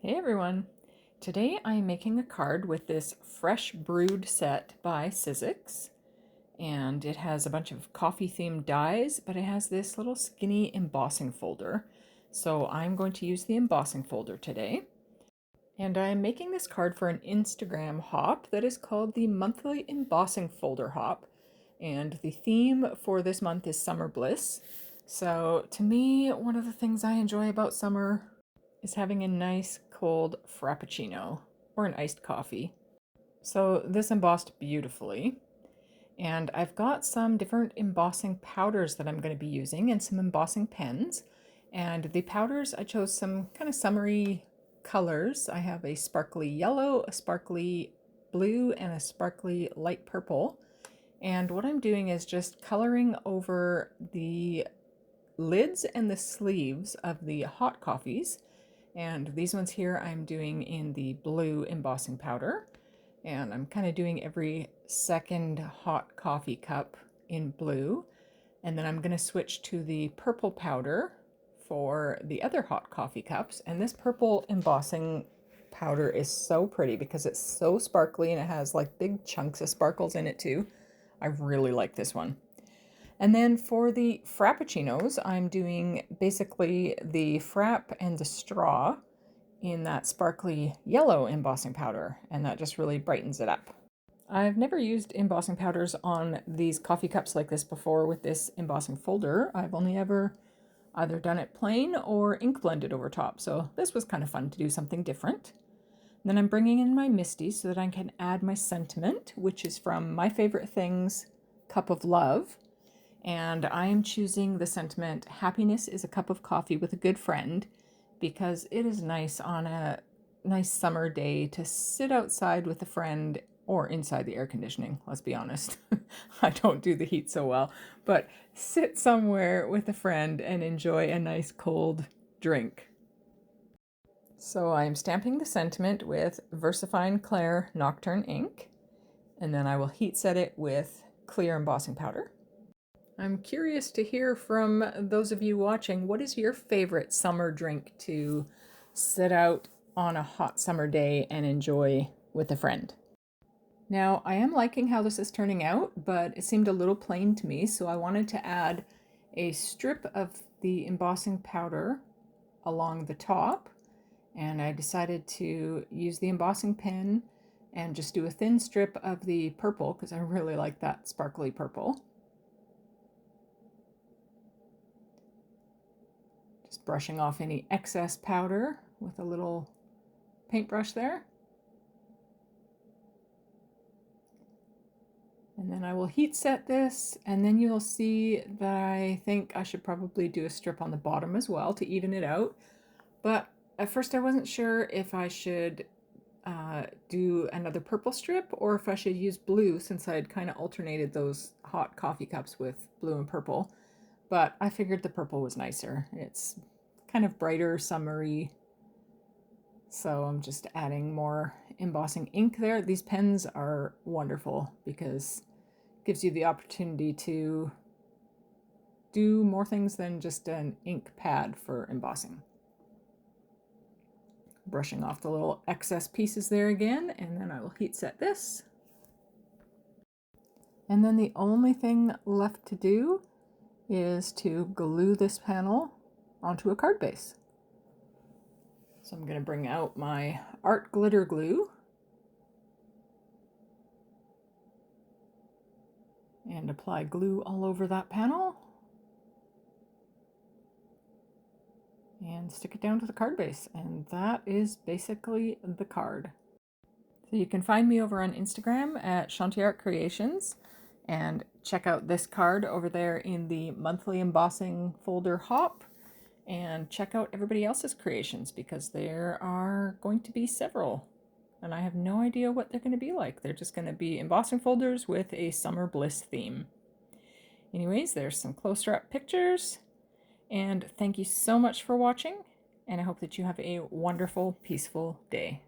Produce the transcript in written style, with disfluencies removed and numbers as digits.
Hey everyone! Today I'm making a card with this Fresh Brewed set by Sizzix, and it has a bunch of coffee themed dies, but it has this little skinny embossing folder. So I'm going to use the embossing folder today. And I'm making this card for an Instagram hop that is called the Monthly Embossing Folder Hop. And the theme for this month is Summer Bliss. So to me, one of the things I enjoy about summer is having a nice cold frappuccino or an iced coffee. So this embossed beautifully. And I've got some different embossing powders that I'm going to be using and some embossing pens. And the powders, I chose some kind of summery colors. I have a sparkly yellow, a sparkly blue, and a sparkly light purple. And what I'm doing is just coloring over the lids and the sleeves of the hot coffees. And these ones here I'm doing in the blue embossing powder. And I'm kind of doing every second hot coffee cup in blue. And then I'm going to switch to the purple powder for the other hot coffee cups. And this purple embossing powder is so pretty because it's so sparkly and it has like big chunks of sparkles in it too. I really like this one. And then for the frappuccinos, I'm doing basically the frap and the straw in that sparkly yellow embossing powder, and that just really brightens it up. I've never used embossing powders on these coffee cups like this before with this embossing folder. I've only ever either done it plain or ink blended over top, so this was kind of fun to do something different. And then I'm bringing in my MISTI so that I can add my sentiment, which is from My Favorite Things Cup of Love. And I am choosing the sentiment, happiness is a cup of coffee with a good friend, because it is nice on a nice summer day to sit outside with a friend or inside the air conditioning, let's be honest. I don't do the heat so well, but sit somewhere with a friend and enjoy a nice cold drink. So I'm stamping the sentiment with VersaFine Clair Nocturne ink, and then I will heat set it with clear embossing powder. I'm curious to hear from those of you watching, what is your favorite summer drink to sit out on a hot summer day and enjoy with a friend? Now, I am liking how this is turning out, but it seemed a little plain to me, so I wanted to add a strip of the embossing powder along the top, and I decided to use the embossing pen and just do a thin strip of the purple because I really like that sparkly purple. Just brushing off any excess powder with a little paintbrush there. And then I will heat set this, and then you'll see that I think I should probably do a strip on the bottom as well to even it out. But at first I wasn't sure if I should do another purple strip or if I should use blue, since I had kind of alternated those hot coffee cups with blue and purple. But I figured the purple was nicer. It's kind of brighter, summery. So I'm just adding more embossing ink there. These pens are wonderful because it gives you the opportunity to do more things than just an ink pad for embossing. Brushing off the little excess pieces there again, and then I will heat set this. And then the only thing left to do is to glue this panel onto a card base. So I'm going to bring out my art glitter glue and apply glue all over that panel and stick it down to the card base, and that is basically the card. So you can find me over on Instagram at Shanti Art Creations and check out this card over there in the monthly embossing folder hop, and check out everybody else's creations because there are going to be several and I have no idea what they're going to be like. They're just going to be embossing folders with a summer bliss theme. Anyways, there's some closer up pictures, and thank you so much for watching, and I hope that you have a wonderful, peaceful day.